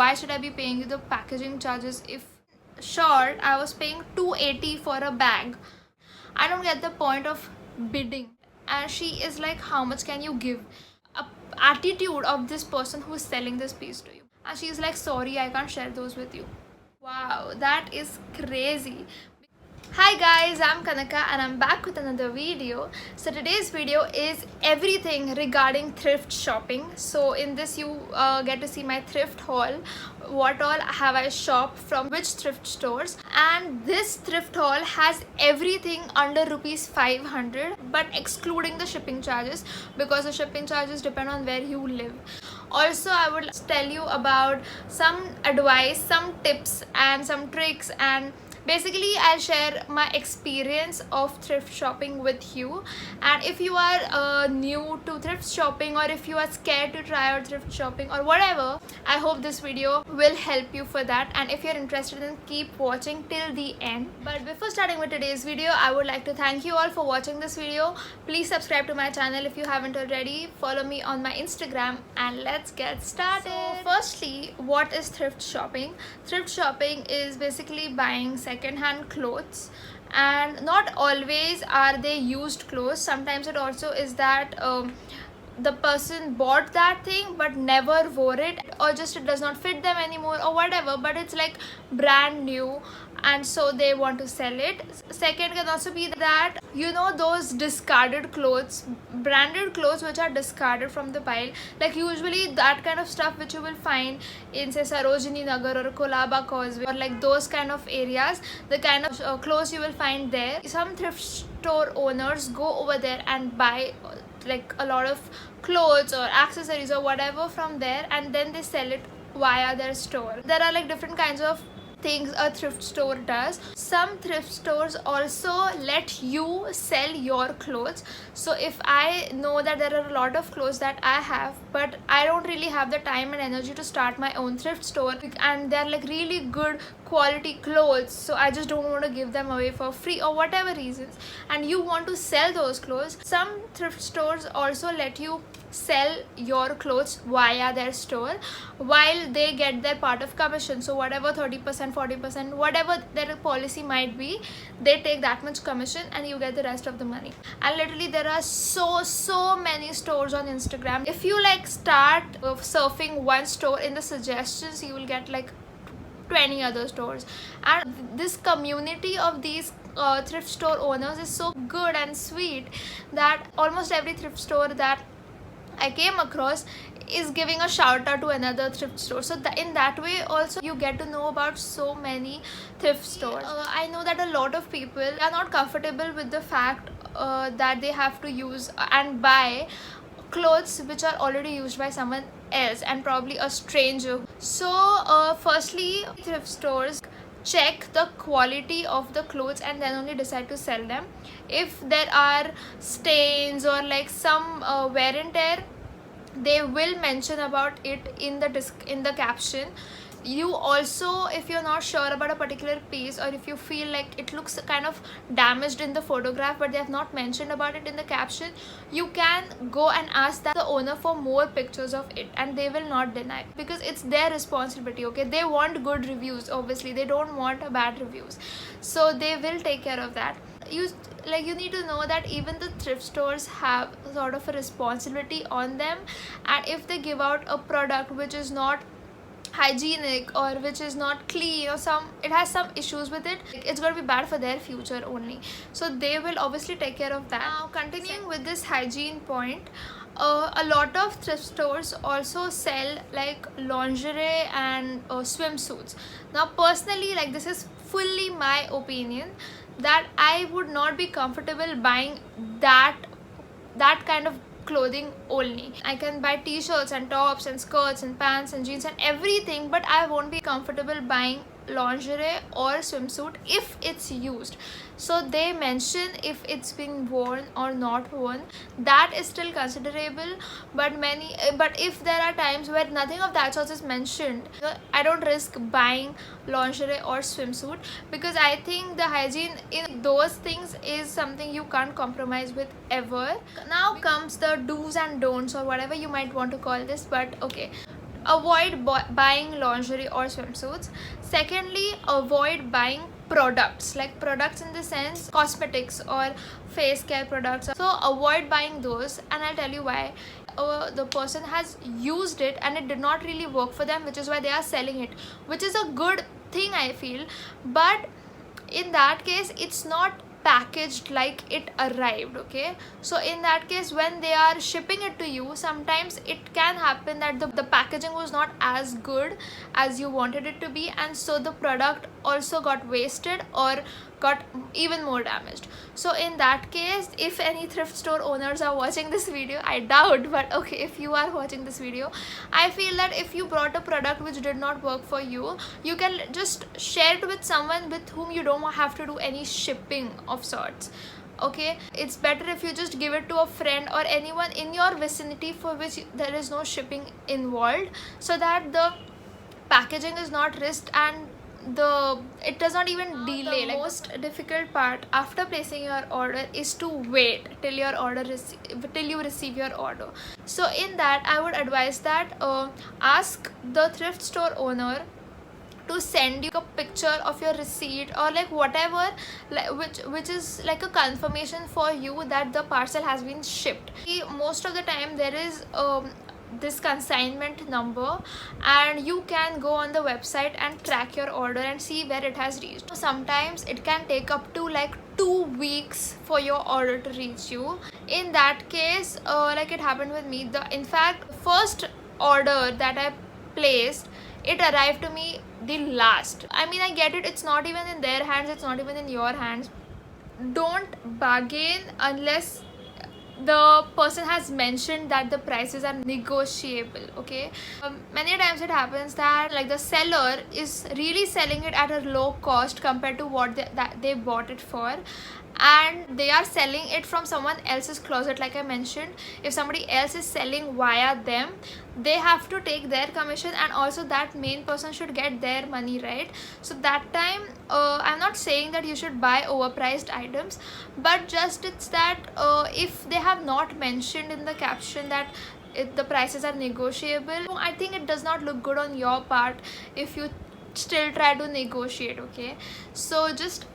why should I be paying you the packaging charges if short I was paying 280 for a bag? I don't get the point of bidding. And she is like, how much can you give? A attitude of this person who is selling this piece to you, and she is like, sorry, I can't share those with you. Wow, that is crazy. Hi guys, I'm Kanaka and I'm back with another video. So today's video is everything regarding thrift shopping. So in this you get to see my thrift haul, what all have I shopped from which thrift stores, and this thrift haul has everything under rupees 500 but excluding the shipping charges, because the shipping charges depend on where you live. Also, I would tell you about some advice, some tips and some tricks, and basically I'll share my experience of thrift shopping with you. And if you are new to thrift shopping, or if you are scared to try out thrift shopping or whatever, I hope this video will help you for that. And if you're interested, then keep watching till the end. But before starting with today's video, I would like to thank you all for watching this video. Please subscribe to my channel if you haven't already. Follow me on my Instagram, and let's get started. So firstly, what is thrift shopping? Thrift shopping is basically buying second-hand clothes, and not always are they used clothes. Sometimes it also is that the person bought that thing but never wore it, or just it does not fit them anymore or whatever, but it's like brand new and so they want to sell it. Second can also be that, you know, those discarded clothes, branded clothes which are discarded from the pile, like usually that kind of stuff which you will find in say Sarojini Nagar or Kolaba Causeway or like those kind of areas, the kind of clothes you will find there. Some thrift store owners go over there and buy like a lot of clothes or accessories or whatever from there, and then they sell it via their store. There are like different kinds of things a thrift store does. Some thrift stores also let you sell your clothes. So if I know that there are a lot of clothes that I have, but I don't really have the time and energy to start my own thrift store, and they're like really good quality clothes, so I just don't want to give them away for free or whatever reasons, and you want to sell those clothes, some thrift stores also let you sell your clothes via their store while they get their part of commission. So whatever 30%, 40%, whatever their policy might be, they take that much commission and you get the rest of the money. And literally there are so many stores on Instagram. If you like start surfing one store in the suggestions, you will get like 20 other stores. And this community of these thrift store owners is so good and sweet that almost every thrift store that I came across is giving a shout out to another thrift store. So in that way also you get to know about so many thrift stores. I know that a lot of people are not comfortable with the fact that they have to use and buy clothes which are already used by someone else and probably a stranger. So firstly, thrift stores check the quality of the clothes and then only decide to sell them. If there are stains or like some wear and tear, they will mention about it in the caption. You also, if you're not sure about a particular piece, or if you feel like it looks kind of damaged in the photograph but they have not mentioned about it in the caption, you can go and ask the owner for more pictures of it, and they will not deny, because it's their responsibility. Okay, they want good reviews, obviously they don't want bad reviews, so they will take care of that. You need to know that even the thrift stores have sort of a responsibility on them, and if they give out a product which is not hygienic or which is not clean, or it has some issues with it, it's going to be bad for their future only, so they will obviously take care of that. Now continuing with this hygiene point, a lot of thrift stores also sell like lingerie and swimsuits. Now personally, like, this is fully my opinion that I would not be comfortable buying that kind of clothing only. I can buy t-shirts and tops and skirts and pants and jeans and everything, but I won't be comfortable buying lingerie or swimsuit if it's used. So they mention if it's been worn or not worn, that is still considerable. But if there are times where nothing of that sort is mentioned, I don't risk buying lingerie or swimsuit, because I think the hygiene in those things is something you can't compromise with ever. Now comes the do's and don'ts, or whatever you might want to call this, but okay. avoid buying lingerie or swimsuits. Secondly, avoid buying products, like products in the sense cosmetics or face care products. So avoid buying those, and I'll tell you why. The person has used it and it did not really work for them, which is why they are selling it, which is a good thing, I feel. But in that case, it's not packaged like it arrived, okay? So in that case, when they are shipping it to you, sometimes it can happen that the packaging was not as good as you wanted it to be, and so the product also got wasted or got even more damaged. So in that case, if any thrift store owners are watching this video, I doubt, but okay, if you are watching this video, I feel that if you brought a product which did not work for you, you can just share it with someone with whom you don't have to do any shipping of sorts. Okay, it's better if you just give it to a friend or anyone in your vicinity for which there is no shipping involved, so that the packaging is not risked and it does not even delay. The most difficult part after placing your order is to wait till you receive your order. So in that, I would advise that ask the thrift store owner to send you a picture of your receipt or like whatever, which is like a confirmation for you that the parcel has been shipped. Most of the time there is this consignment number, and you can go on the website and track your order and see where it has reached. Sometimes it can take up to like 2 weeks for your order to reach you. In that case, like it happened with me, in fact first order that I placed, it arrived to me the last. I mean, I get it, it's not even in their hands, it's not even in your hands. Don't bargain unless the person has mentioned that the prices are negotiable, okay? Many times it happens that like the seller is really selling it at a low cost compared to what they bought it for, and they are selling it from someone else's closet. Like I mentioned, if somebody else is selling via them, they have to take their commission, and also that main person should get their money, right? So that time, I'm not saying that you should buy overpriced items, but just it's that if they have not mentioned in the caption that the prices are negotiable, I think it does not look good on your part if you still try to negotiate, okay? So just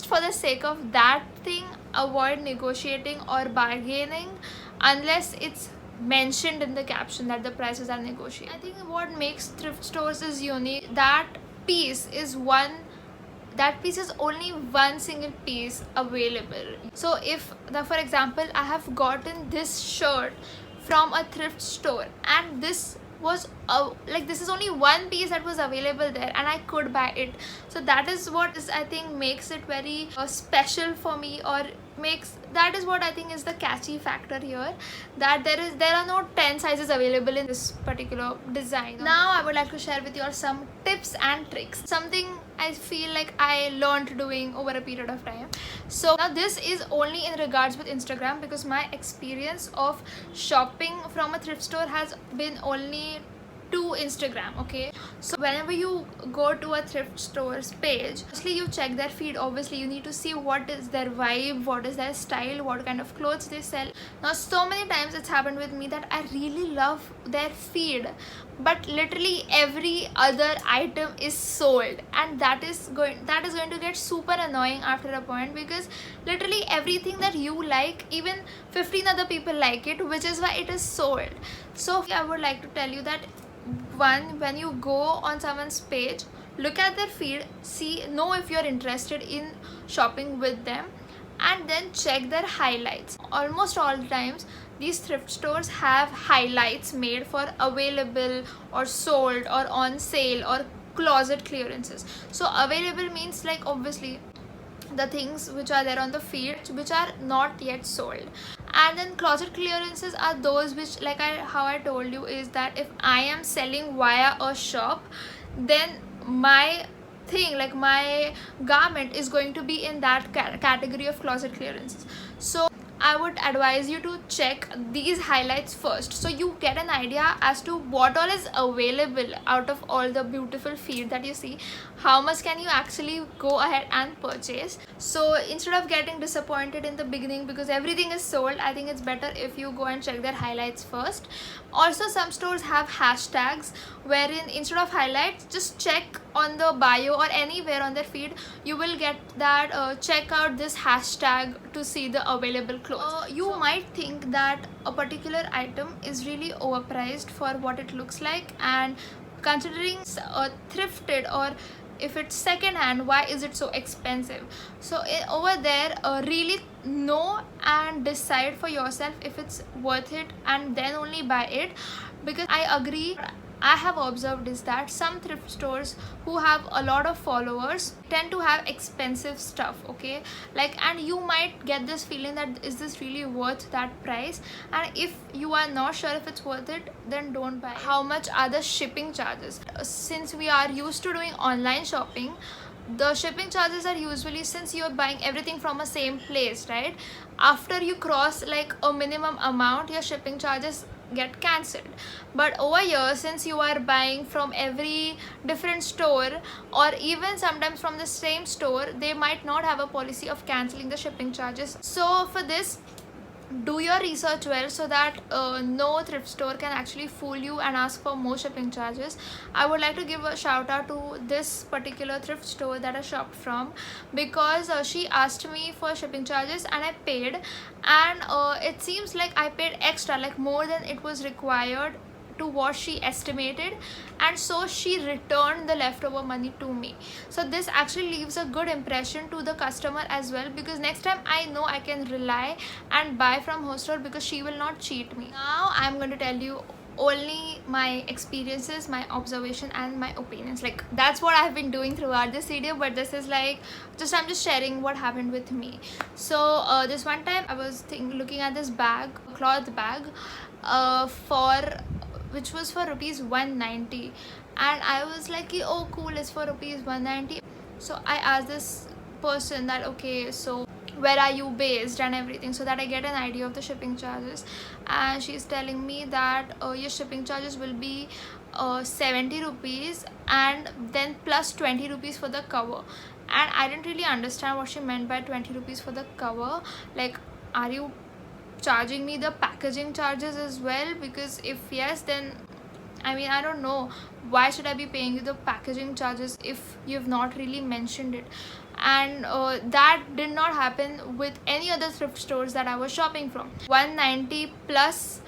for the sake of that thing, avoid negotiating or bargaining unless it's mentioned in the caption that the prices are negotiable. I think what makes thrift stores is unique, that piece is only one single piece available. So if for example, I have gotten this shirt from a thrift store, and this was this is only one piece that was available there and I could buy it. So that is what I think makes it very special for me, or that is what I think is the catchy factor here, that there are no 10 sizes available in this particular design. Now I would like to share with you all some tips and tricks, something I feel like I learned doing over a period of time. So now this is only in regards with Instagram, because my experience of shopping from a thrift store has been only to Instagram, okay? So whenever you go to a thrift store's page, firstly you check their feed. Obviously you need to see what is their vibe, what is their style, what kind of clothes they sell. Now so many times it's happened with me that I really love their feed, but literally every other item is sold, and that is going to get super annoying after a point, because literally everything that you like, even 15 other people like it, which is why it is sold. So I would like to tell you that when you go on someone's page, look at their feed, know if you're interested in shopping with them, and then check their highlights. Almost all the times these thrift stores have highlights made for available or sold or on sale or closet clearances. So available means like obviously the things which are there on the feed which are not yet sold, and then closet clearances are those which, like how I told you, is that if I am selling via a shop, then my thing, like my garment, is going to be in that category of closet clearances. So I would advise you to check these highlights first, so you get an idea as to what all is available out of all the beautiful feed that you see. How much can you actually go ahead and purchase? So instead of getting disappointed in the beginning because everything is sold, I think it's better if you go and check their highlights first. Also, some stores have hashtags wherein instead of highlights, just check on the bio or anywhere on their feed, you will get that check out this hashtag to see the available clothes. You might think that a particular item is really overpriced for what it looks like, and considering thrifted or if it's second hand, why is it so expensive? So over there, really know and decide for yourself if it's worth it, and then only buy it. Because I agree, I have observed is that some thrift stores who have a lot of followers tend to have expensive stuff, okay, like, and you might get this feeling that is this really worth that price, and if you are not sure if it's worth it, then don't buy it. How much are the shipping charges? Since we are used to doing online shopping, the shipping charges are usually, since you're buying everything from a same place, right, after you cross like a minimum amount, your shipping charges get cancelled. But over here, since you are buying from every different store, or even sometimes from the same store, they might not have a policy of cancelling the shipping charges. So for this, do your research well, so that no thrift store can actually fool you and ask for more shipping charges. I would like to give a shout out to this particular thrift store that I shopped from, because she asked me for shipping charges and I paid, and it seems like I paid extra, like more than it was required to what she estimated, and so she returned the leftover money to me. So this actually leaves a good impression to the customer as well, because next time I know I can rely and buy from her store, because she will not cheat me. Now I'm going to tell you only my experiences, my observation and my opinions. Like, that's what I've been doing throughout this video, but this is like I'm just sharing what happened with me. So this one time I was looking at this bag, cloth bag, which was for rupees 190, and I was like, oh cool, it's for rupees 190. So I asked this person that, okay, so where are you based and everything, so that I get an idea of the shipping charges, and she's telling me that your shipping charges will be 70 rupees and then plus 20 rupees for the cover. And I didn't really understand what she meant by 20 rupees for the cover. Like, are you charging me the packaging charges as well? Because if yes, then I mean, I don't know, why should I be paying you the packaging charges if you've not really mentioned it? And that did not happen with any other thrift stores that I was shopping from. 190 plus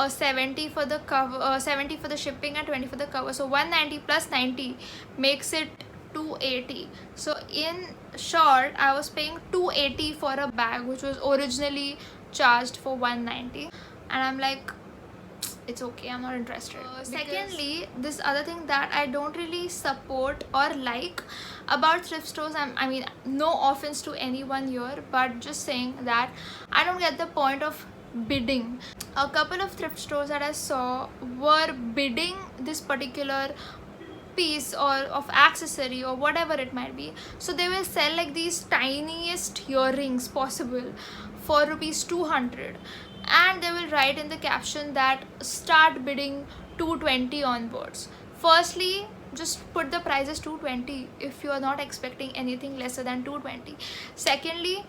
70 for the cover, 70 for the shipping and 20 for the cover, so 190 plus 90 makes it 280. So in short, I was paying 280 for a bag which was originally charged for 190, and I'm like, it's okay, I'm not interested. Secondly, this other thing that I don't really support or like about thrift stores, I mean, no offense to anyone here, but just saying that I don't get the point of bidding. A couple of thrift stores that I saw were bidding this particular piece or of accessory or whatever it might be. So they will sell like these tiniest earrings possible for rupees 200, and they will write in the caption that start bidding 220 onwards. Firstly, just put the price as 220 if you are not expecting anything lesser than 220. Secondly,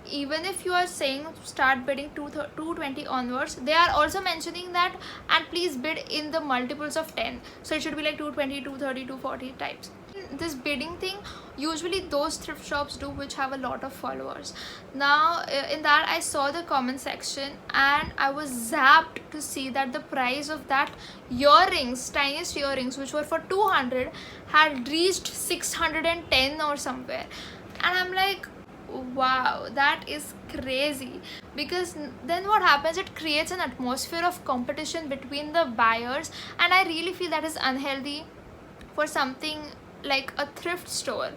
even if you are saying start bidding 220 onwards, they are also mentioning that, and please bid in the multiples of 10, so it should be like 220, 230, 240 types. This bidding thing usually those thrift shops do which have a lot of followers. Now in that, I saw the comment section and I was zapped to see that the price of that earrings, tiniest earrings, which were for 200, had reached 610 or somewhere. And I'm like, wow, that is crazy. Because then what happens, it creates an atmosphere of competition between the buyers, and I really feel that is unhealthy for something like a thrift store.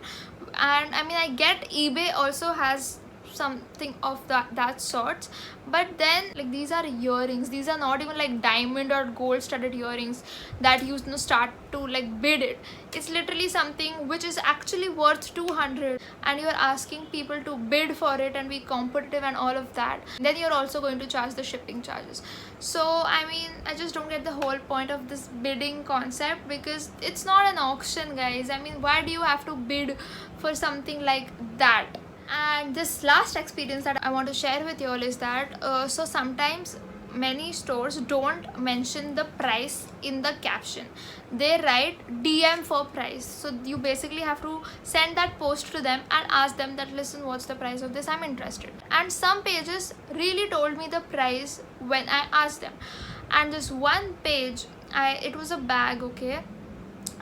And I mean, I get eBay also has something of that sorts. But then like these are earrings, these are not even like diamond or gold studded earrings that you know start to like bid it. It's literally something which is actually worth 200 and you're asking people to bid for it and be competitive and all of that. Then you're also going to charge the shipping charges. So I mean, I just don't get the whole point of this bidding concept, because it's not an auction, guys. I mean, why do you have to bid for something like that? And this last experience that I want to share with you all is that so sometimes many stores don't mention the price in the caption. They write DM for price. So you basically have to send that post to them and ask them that, listen, what's the price of this, I'm interested. And some pages really told me the price when I asked them. And this one page, it was a bag, okay.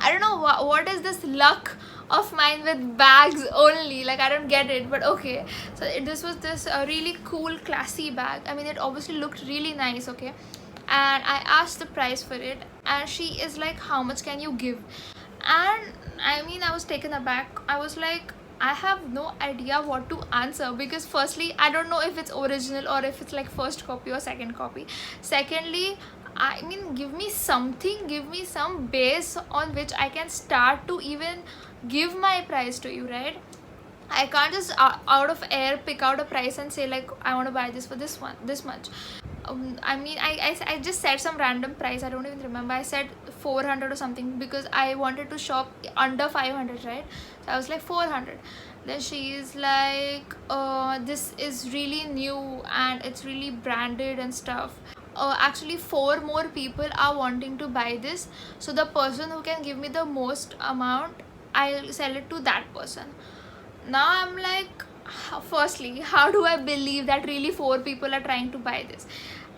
I don't know what is this luck of mine with bags only, like I don't get it, but okay. So this was this really cool classy bag. I mean, it obviously looked really nice, okay. And I asked the price for it and she is like, how much can you give? And I mean, I was taken aback. I was like, I have no idea what to answer, because firstly, I don't know if it's original or if it's like first copy or second copy. Secondly, I mean, give me something, give me some base on which I can start to even give my price to you, right? I can't just out of air pick out a price and say like, I want to buy this for this much. I mean, I just said some random price. I don't even remember. I said 400 or something because I wanted to shop under 500, right? So I was like 400. Then she is like, this is really new and it's really branded and stuff. Actually 4 more people are wanting to buy this, so the person who can give me the most amount, I'll sell it to that person. Now I'm like, firstly, how do I believe that really 4 people are trying to buy this?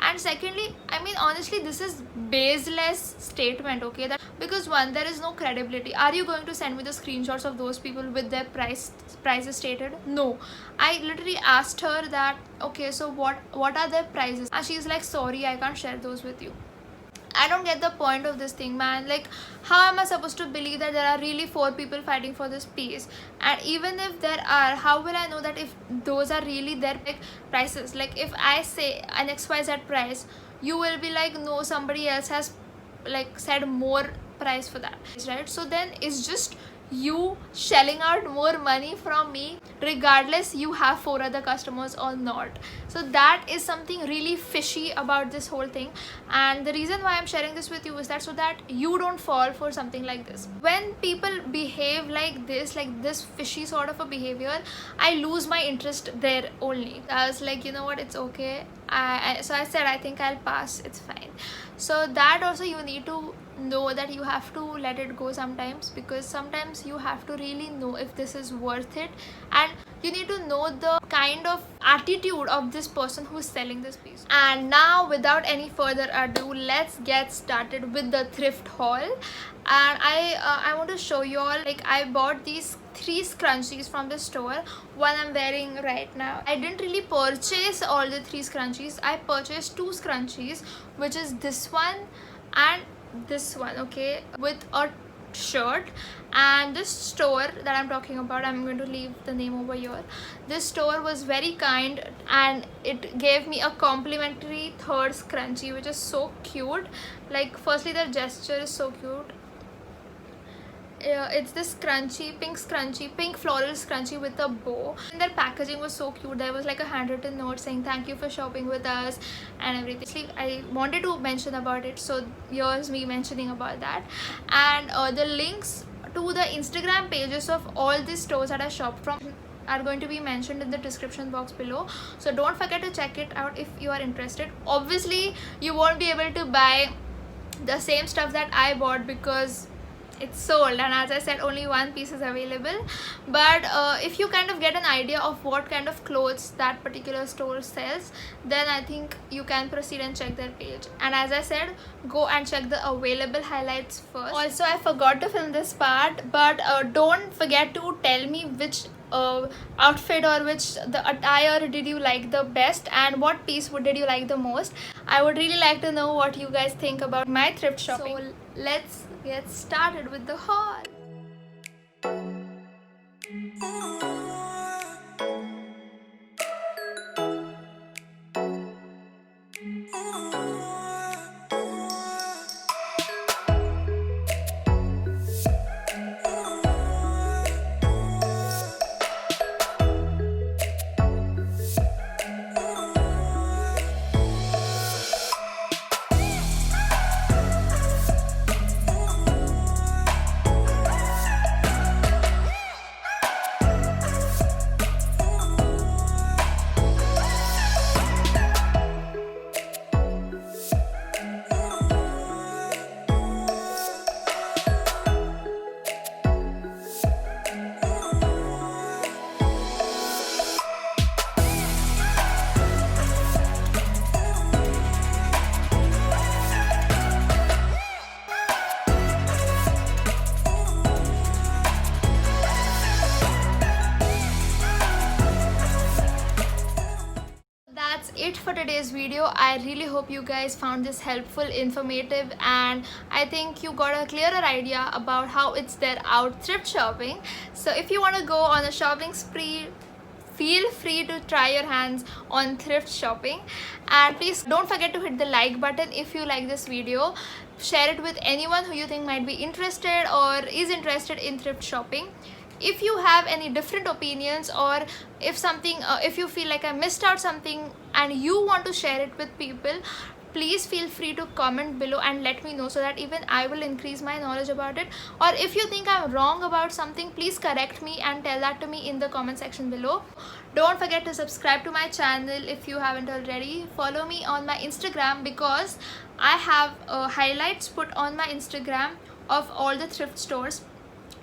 And secondly, I mean, honestly, this is baseless statement, okay? That because one, there is no credibility. Are you going to send me the screenshots of those people with their prices stated? No. I literally asked her that, okay, so what are their prices? And she's like, sorry, I can't share those with you. I don't get the point of this thing, man. Like, how am I supposed to believe that there are really 4 people fighting for this piece? And even if there are, how will I know that if those are really their prices? Like, if I say an XYZ price, you will be like, no, somebody else has like said more price for that, right? So then it's just you shelling out more money from me regardless you have 4 other customers or not. So that is something really fishy about this whole thing, and the reason why I'm sharing this with you is that so that you don't fall for something like this. When people behave like this fishy sort of a behavior, I lose my interest there only. I was like, you know what, it's okay. So I said, I think I'll pass, it's fine. So that also you need to know that you have to let it go sometimes, because sometimes you have to really know if this is worth it, and you need to know the kind of attitude of this person who is selling this piece. And now, without any further ado, let's get started with the thrift haul. And I want to show you all, like, I bought these 3 scrunchies from the store. One I'm wearing right now. I didn't really purchase all the 3 scrunchies. I purchased 2 scrunchies, which is this one and this one, okay, with a shirt. And this store that I'm talking about, I'm going to leave the name over here. This store was very kind and it gave me a complimentary 3rd scrunchie, which is so cute. Like, firstly, the gesture is so cute. It's this scrunchie, pink floral scrunchie with a bow, and their packaging was so cute. There was like a handwritten note saying thank you for shopping with us and everything. I wanted to mention about it, so here's me mentioning about that. And the links to the Instagram pages of all these stores that I shopped from are going to be mentioned in the description box below, so don't forget to check it out if you are interested. Obviously, you won't be able to buy the same stuff that I bought because it's sold, and as I said, only one piece is available. But if you kind of get an idea of what kind of clothes that particular store sells, then I think you can proceed and check their page. And as I said, go and check the available highlights first. Also, I forgot to film this part, but don't forget to tell me which outfit or which the attire did you like the best, and what piece did you like the most. I would really like to know what you guys think about my thrift shopping. So let's get started with the haul. for today's video. I really hope you guys found this helpful, informative, and I think you got a clearer idea about how it's there out thrift shopping. So if you want to go on a shopping spree, feel free to try your hands on thrift shopping, and please don't forget to hit the like button if you like this video. Share it with anyone who you think might be interested or is interested in thrift shopping. If you have any different opinions, or if you feel like I missed out something and you want to share it with people, please feel free to comment below and let me know, so that even I will increase my knowledge about it. Or if you think I'm wrong about something, please correct me and tell that to me in the comment section below. Don't forget to subscribe to my channel if you haven't already. Follow me on my Instagram, because I have highlights put on my Instagram of all the thrift stores,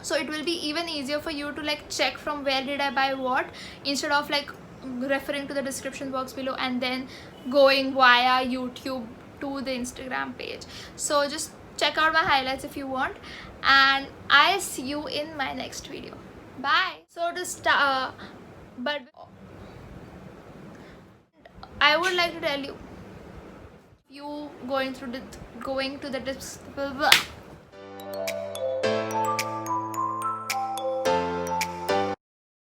so it will be even easier for you to like check from where did I buy what, instead of like referring to the description box below and then going via YouTube to the Instagram page. So just check out my highlights if you want, and I'll see you in my next video. Bye. So to start, but I would like to tell you, going to the